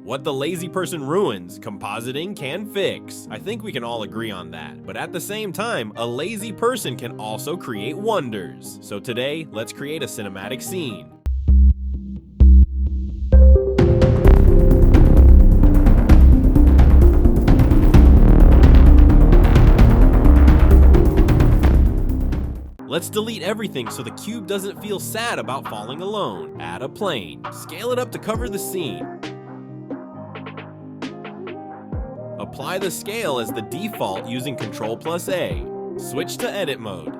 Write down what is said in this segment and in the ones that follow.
What the lazy person ruins, compositing can fix. I think we can all agree on that. But at the same time, a lazy person can also create wonders. So today, let's create a cinematic scene. Let's delete everything so the cube doesn't feel sad about falling alone. Add a plane. Scale it up to cover the scene. Apply the scale as the default using Ctrl+A. Switch to edit mode.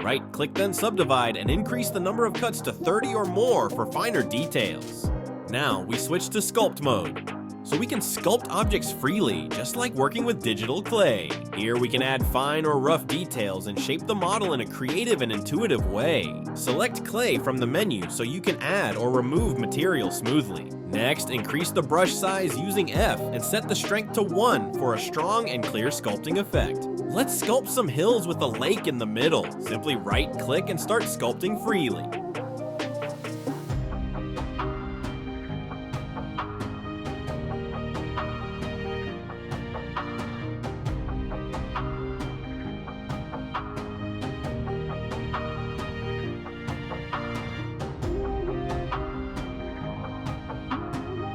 Right-click then subdivide and increase the number of cuts to 30 or more for finer details. Now we switch to sculpt mode. So we can sculpt objects freely, just like working with digital clay. Here we can add fine or rough details and shape the model in a creative and intuitive way. Select clay from the menu so you can add or remove material smoothly. Next, increase the brush size using F and set the strength to 1 for a strong and clear sculpting effect. Let's sculpt some hills with a lake in the middle. Simply right-click and start sculpting freely.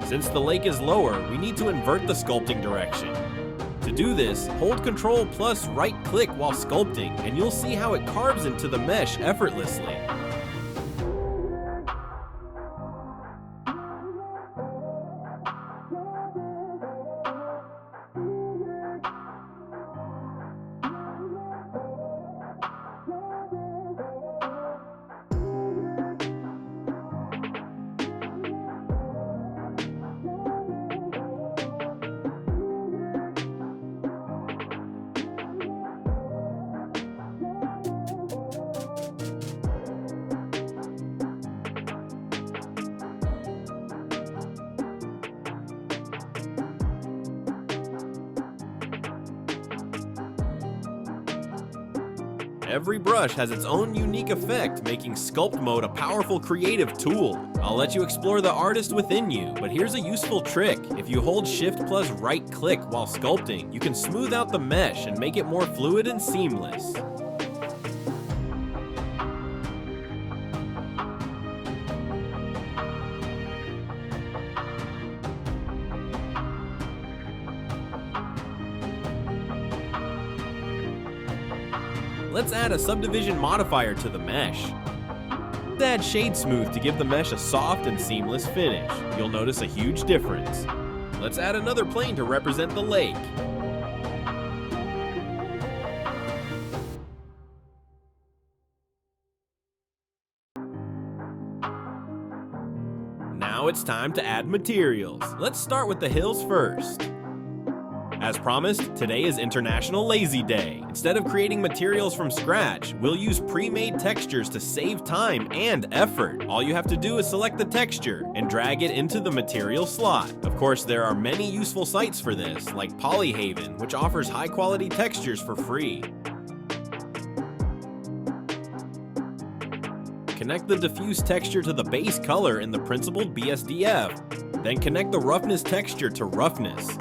Since the lake is lower, we need to invert the sculpting direction. To do this, hold Ctrl plus right-click while sculpting, and you'll see how it carves into the mesh effortlessly. Every brush has its own unique effect, making sculpt mode a powerful creative tool. I'll let you explore the artist within you, but here's a useful trick. If you hold Shift plus right-click while sculpting, you can smooth out the mesh and make it more fluid and seamless. Let's add a subdivision modifier to the mesh. Let's add Shade Smooth to give the mesh a soft and seamless finish. You'll notice a huge difference. Let's add another plane to represent the lake. Now it's time to add materials. Let's start with the hills first. As promised, today is International Lazy Day. Instead of creating materials from scratch, we'll use pre-made textures to save time and effort. All you have to do is select the texture and drag it into the material slot. Of course, there are many useful sites for this, like Polyhaven, which offers high-quality textures for free. Connect the diffuse texture to the base color in the principled BSDF. Then connect the roughness texture to roughness.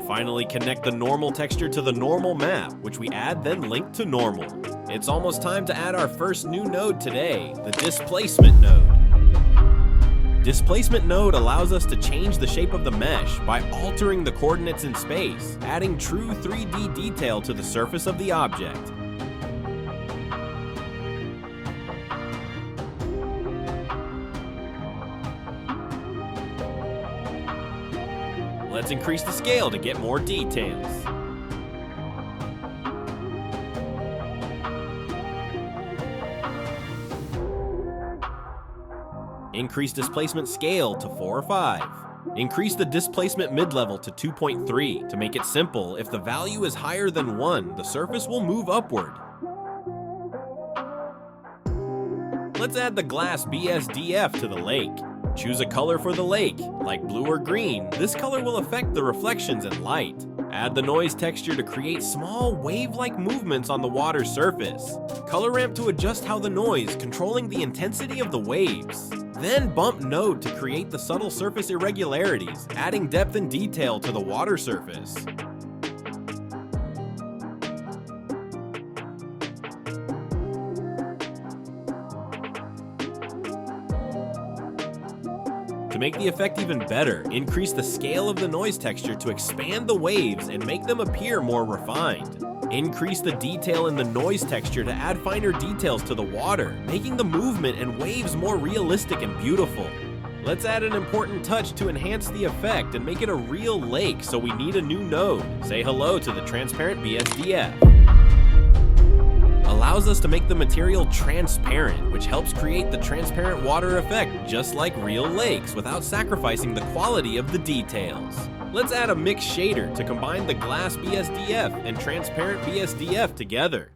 Finally, connect the normal texture to the normal map, which we add then link to normal. It's almost time to add our first new node today, the displacement node. Displacement node allows us to change the shape of the mesh by altering the coordinates in space, adding true 3D detail to the surface of the object. Let's increase the scale to get more details. Increase displacement scale to 4 or 5. Increase the displacement mid-level to 2.3. To make it simple, if the value is higher than 1, the surface will move upward. Let's add the glass BSDF to the lake. Choose a color for the lake, like blue or green. This color will affect the reflections and light. Add the noise texture to create small wave-like movements on the water's surface. Color ramp to adjust how the noise, controlling the intensity of the waves. Then bump node to create the subtle surface irregularities, adding depth and detail to the water surface. To make the effect even better, increase the scale of the noise texture to expand the waves and make them appear more refined. Increase the detail in the noise texture to add finer details to the water, making the movement and waves more realistic and beautiful. Let's add an important touch to enhance the effect and make it a real lake, so we need a new node. Say hello to the transparent BSDF. Allows us to make the material transparent, which helps create the transparent water effect just like real lakes without sacrificing the quality of the details. Let's add a mix shader to combine the glass BSDF and transparent BSDF together.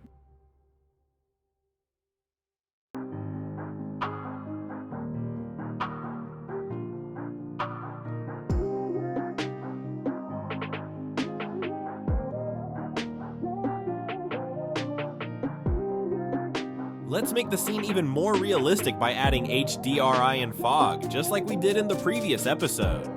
Let's make the scene even more realistic by adding HDRI and fog, just like we did in the previous episode.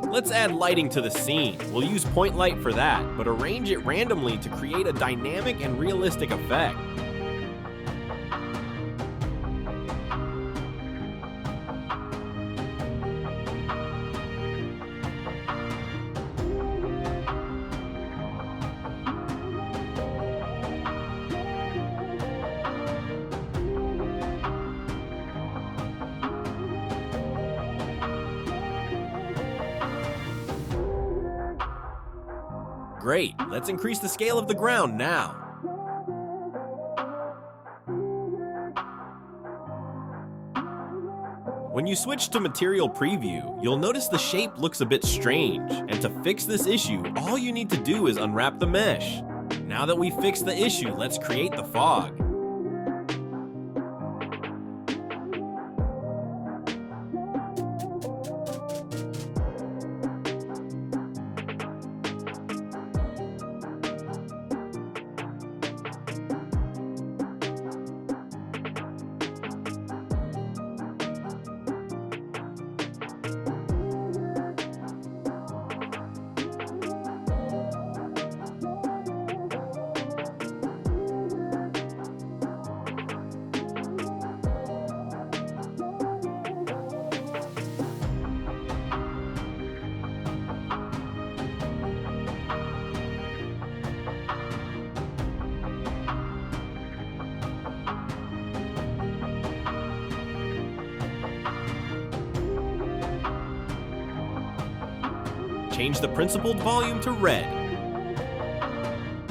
Let's add lighting to the scene. We'll use point light for that, but arrange it randomly to create a dynamic and realistic effect. Great, let's increase the scale of the ground now. When you switch to Material Preview, you'll notice the shape looks a bit strange, and to fix this issue, all you need to do is unwrap the mesh. Now that we've fixed the issue, let's create the fog. Change the principled volume to red.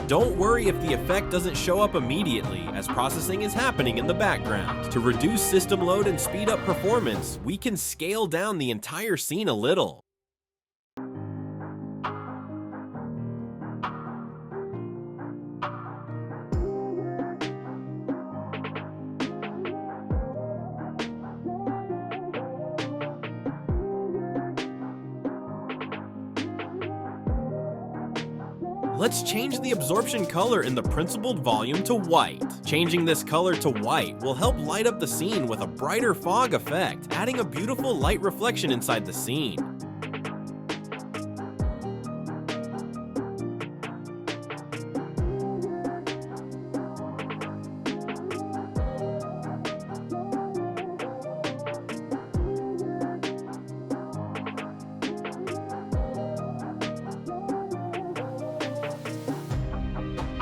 Don't worry if the effect doesn't show up immediately, as processing is happening in the background. To reduce system load and speed up performance, we can scale down the entire scene a little. Let's change the absorption color in the principled volume to white. Changing this color to white will help light up the scene with a brighter fog effect, adding a beautiful light reflection inside the scene.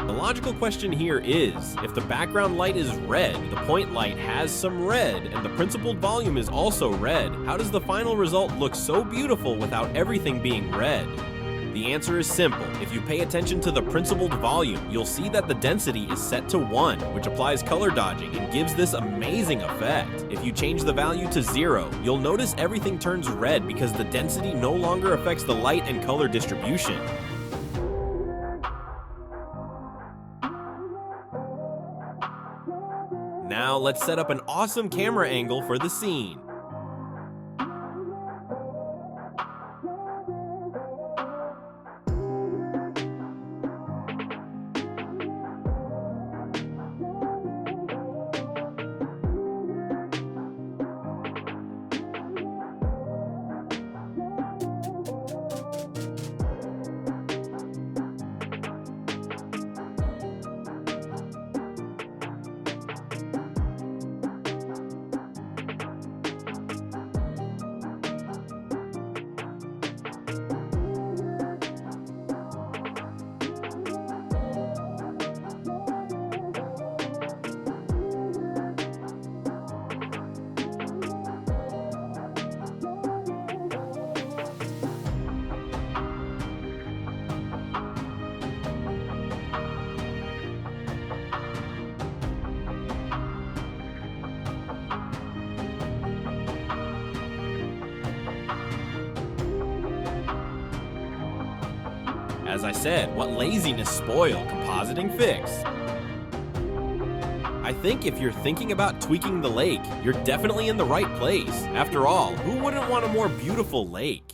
The logical question here is, if the background light is red, the point light has some red, and the principled volume is also red, how does the final result look so beautiful without everything being red? The answer is simple. If you pay attention to the principled volume, you'll see that the density is set to 1, which applies color dodging and gives this amazing effect. If you change the value to 0, you'll notice everything turns red because the density no longer affects the light and color distribution. Now let's set up an awesome camera angle for the scene. As I said, what laziness spoil, compositing fix. I think if you're thinking about tweaking the lake, you're definitely in the right place. After all, who wouldn't want a more beautiful lake?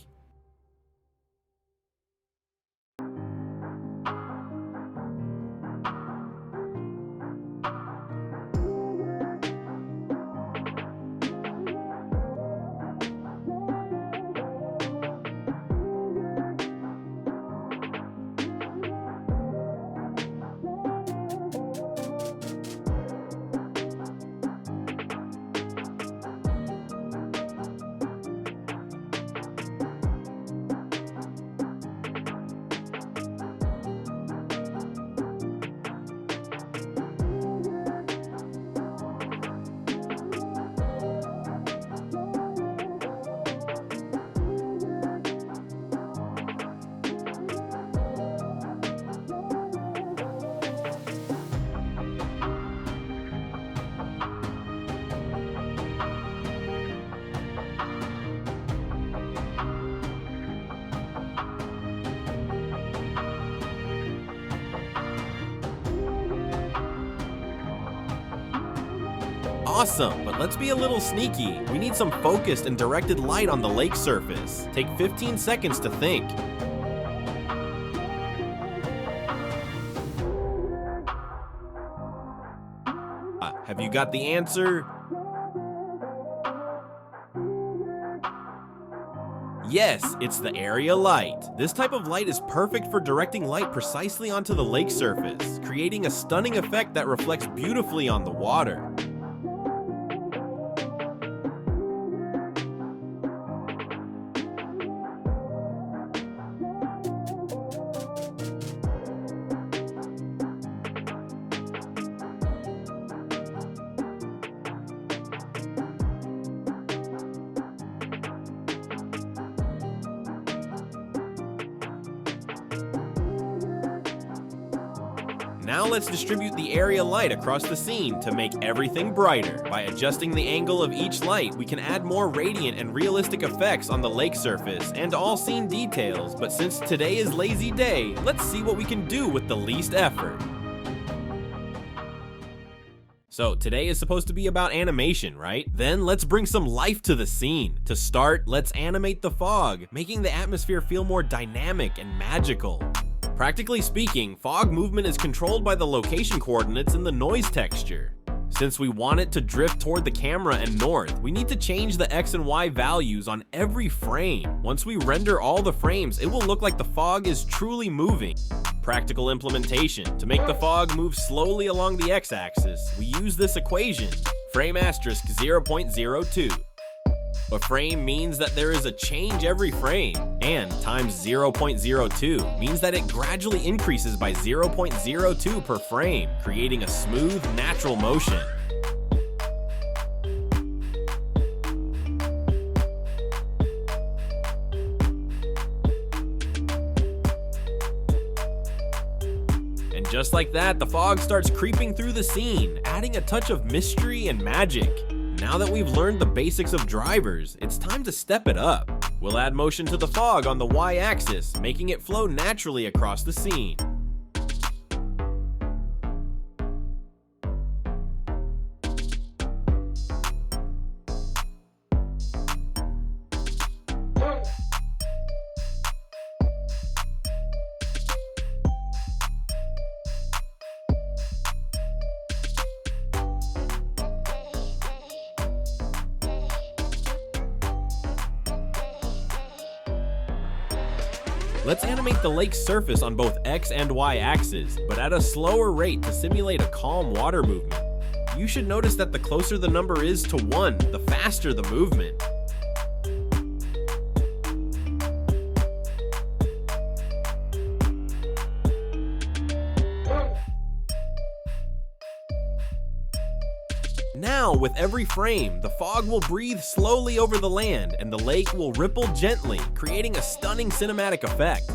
Awesome, but let's be a little sneaky. We need some focused and directed light on the lake surface. Take 15 seconds to think. Have you got the answer? Yes, it's the area light. This type of light is perfect for directing light precisely onto the lake surface, creating a stunning effect that reflects beautifully on the water. Now let's distribute the area light across the scene to make everything brighter. By adjusting the angle of each light, we can add more radiant and realistic effects on the lake surface and all scene details, but since today is lazy day, let's see what we can do with the least effort. So today is supposed to be about animation, right? Then let's bring some life to the scene. To start, let's animate the fog, making the atmosphere feel more dynamic and magical. Practically speaking, fog movement is controlled by the location coordinates in the noise texture. Since we want it to drift toward the camera and north, we need to change the X and Y values on every frame. Once we render all the frames, it will look like the fog is truly moving. Practical implementation. To make the fog move slowly along the X-axis, we use this equation, frame asterisk 0.02. A frame means that there is a change every frame, and times 0.02 means that it gradually increases by 0.02 per frame, creating a smooth, natural motion. just like that, the fog starts creeping through the scene, adding a touch of mystery and magic. Now that we've learned the basics of drivers, it's time to step it up. We'll add motion to the fog on the Y-axis, making it flow naturally across the scene. Let's animate the lake's surface on both X and Y axes, but at a slower rate to simulate a calm water movement. You should notice that the closer the number is to 1, the faster the movement. Now, with every frame, the fog will breathe slowly over the land and the lake will ripple gently, creating a stunning cinematic effect.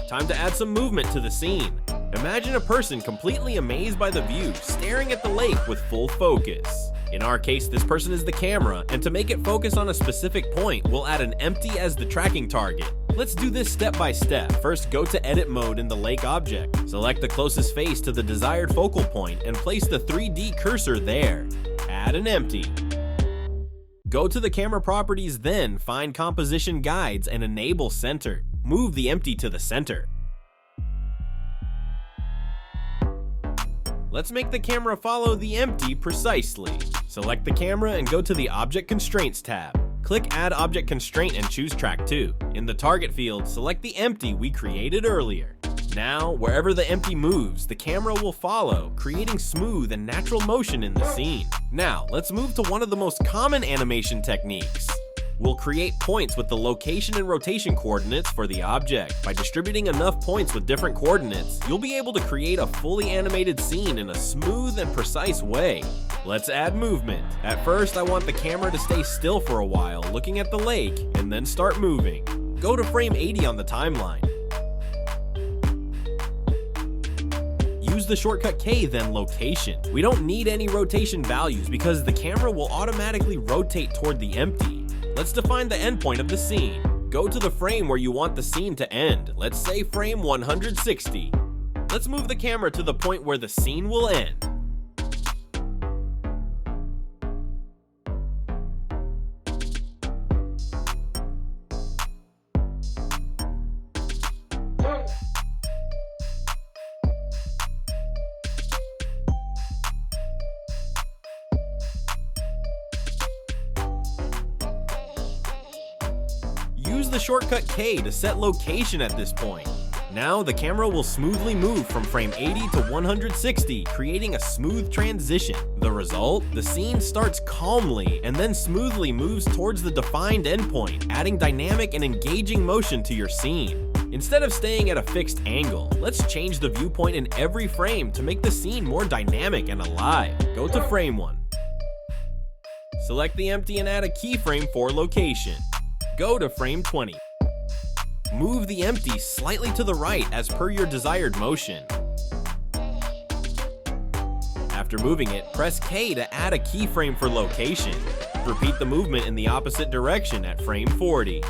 Time to add some movement to the scene. Imagine a person completely amazed by the view, staring at the lake with full focus. In our case, this person is the camera, and to make it focus on a specific point, we'll add an empty as the tracking target. Let's do this step by step. First, go to Edit mode in the lake object. Select the closest face to the desired focal point and place the 3D cursor there. Add an empty. Go to the camera properties, then find composition guides and enable center. Move the empty to the center. Let's make the camera follow the empty precisely. Select the camera and go to the Object Constraints tab. Click Add Object Constraint and choose Track 2. In the target field, select the empty we created earlier. Now, wherever the empty moves, the camera will follow, creating smooth and natural motion in the scene. Now, let's move to one of the most common animation techniques. We'll create points with the location and rotation coordinates for the object. By distributing enough points with different coordinates, you'll be able to create a fully animated scene in a smooth and precise way. Let's add movement. At first, I want the camera to stay still for a while, looking at the lake, and then start moving. Go to frame 80 on the timeline. Use the shortcut K, then location. We don't need any rotation values because the camera will automatically rotate toward the empty. Let's define the endpoint of the scene. Go to the frame where you want the scene to end. Let's say frame 160. Let's move the camera to the point where the scene will end. Use the shortcut K to set location at this point. Now the camera will smoothly move from frame 80 to 160, creating a smooth transition. The result? The scene starts calmly and then smoothly moves towards the defined endpoint, adding dynamic and engaging motion to your scene. Instead of staying at a fixed angle, let's change the viewpoint in every frame to make the scene more dynamic and alive. Go to frame 1. Select the empty and add a keyframe for location. Go to frame 20. Move the empty slightly to the right as per your desired motion. After moving it, press K to add a keyframe for location. Repeat the movement in the opposite direction at frame 40.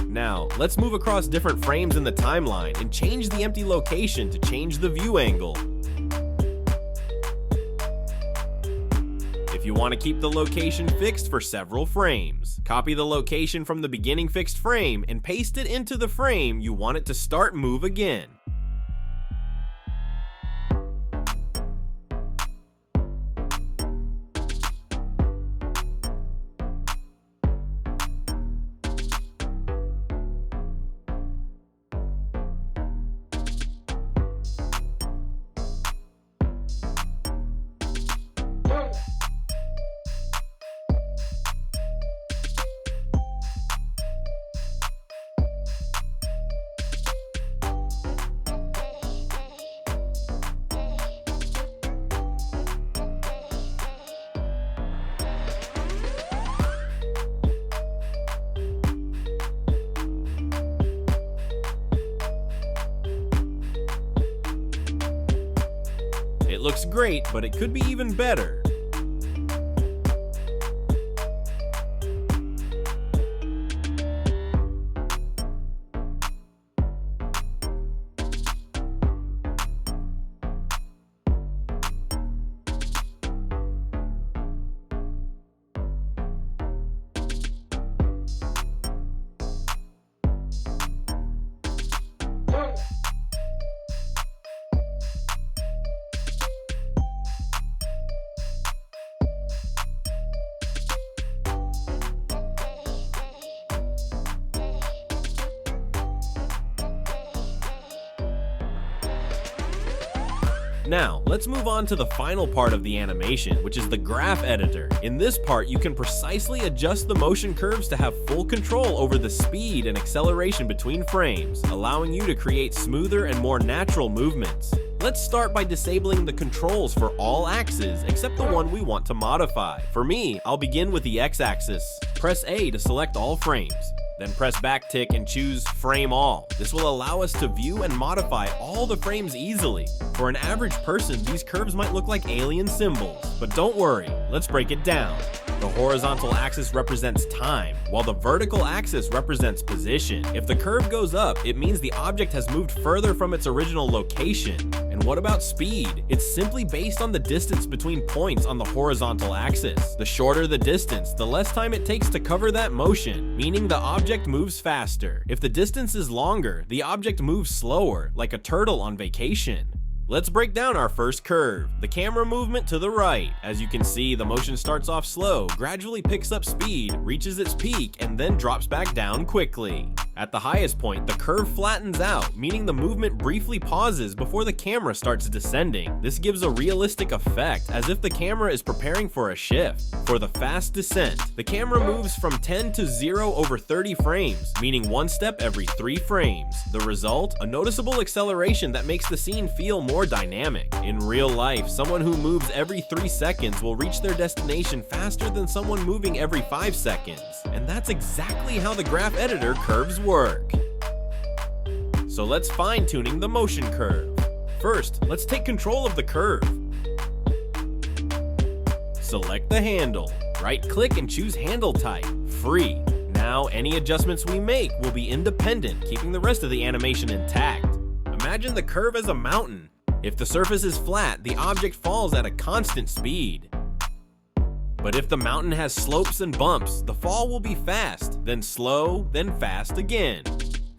Now, let's move across different frames in the timeline and change the empty location to change the view angle. If you want to keep the location fixed for several frames, copy the location from the beginning fixed frame and paste it into the frame you want it to start move again. It looks great, but it could be even better. Now, let's move on to the final part of the animation, which is the graph editor. In this part, you can precisely adjust the motion curves to have full control over the speed and acceleration between frames, allowing you to create smoother and more natural movements. Let's start by disabling the controls for all axes except the one we want to modify. For me, I'll begin with the x-axis. Press A to select all frames. Then press backtick and choose Frame All. This will allow us to view and modify all the frames easily. For an average person, these curves might look like alien symbols, but don't worry, let's break it down. The horizontal axis represents time, while the vertical axis represents position. If the curve goes up, it means the object has moved further from its original location. And what about speed? It's simply based on the distance between points on the horizontal axis. The shorter the distance, the less time it takes to cover that motion, meaning the object moves faster. If the distance is longer, the object moves slower, like a turtle on vacation. Let's break down our first curve, the camera movement to the right. As you can see, the motion starts off slow, gradually picks up speed, reaches its peak, and then drops back down quickly. At the highest point, the curve flattens out, meaning the movement briefly pauses before the camera starts descending. This gives a realistic effect, as if the camera is preparing for a shift. For the fast descent, the camera moves from 10 to 0 over 30 frames, meaning one step every 3 frames. The result? A noticeable acceleration that makes the scene feel more dynamic. In real life, someone who moves every 3 seconds will reach their destination faster than someone moving every 5 seconds. And that's exactly how the graph editor curves work. So let's fine-tuning the motion curve. First, let's take control of the curve. Select the handle. Right-click and choose handle type, free. Now, any adjustments we make will be independent, keeping the rest of the animation intact. Imagine the curve as a mountain. If the surface is flat, the object falls at a constant speed. But if the mountain has slopes and bumps, the fall will be fast, then slow, then fast again.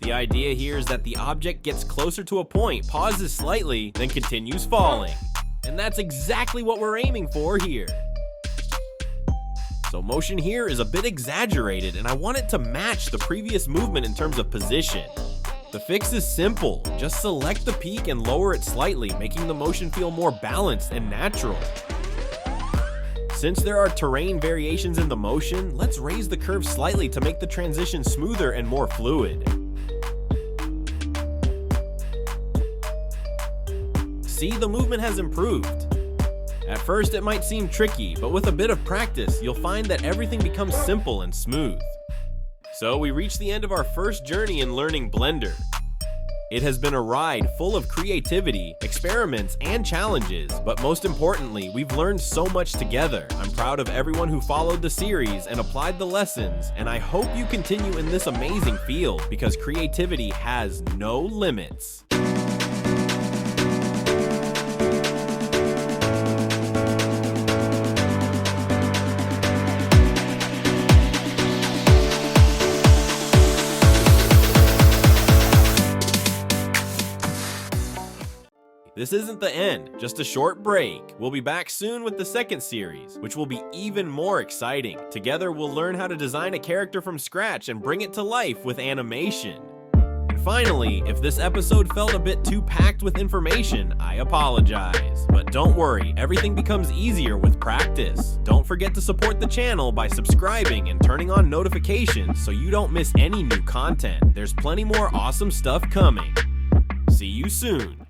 The idea here is that the object gets closer to a point, pauses slightly, then continues falling. And that's exactly what we're aiming for here. So motion here is a bit exaggerated, and I want it to match the previous movement in terms of position. The fix is simple, just select the peak and lower it slightly, making the motion feel more balanced and natural. Since there are terrain variations in the motion, let's raise the curve slightly to make the transition smoother and more fluid. See, the movement has improved. At first it might seem tricky, but with a bit of practice, you'll find that everything becomes simple and smooth. So we reached the end of our first journey in learning Blender. It has been a ride full of creativity, experiments, and challenges, but most importantly, we've learned so much together. I'm proud of everyone who followed the series and applied the lessons, and I hope you continue in this amazing field because creativity has no limits. This isn't the end, just a short break. We'll be back soon with the second series, which will be even more exciting. Together, we'll learn how to design a character from scratch and bring it to life with animation. And finally, if this episode felt a bit too packed with information, I apologize. But don't worry, everything becomes easier with practice. Don't forget to support the channel by subscribing and turning on notifications so you don't miss any new content. There's plenty more awesome stuff coming. See you soon.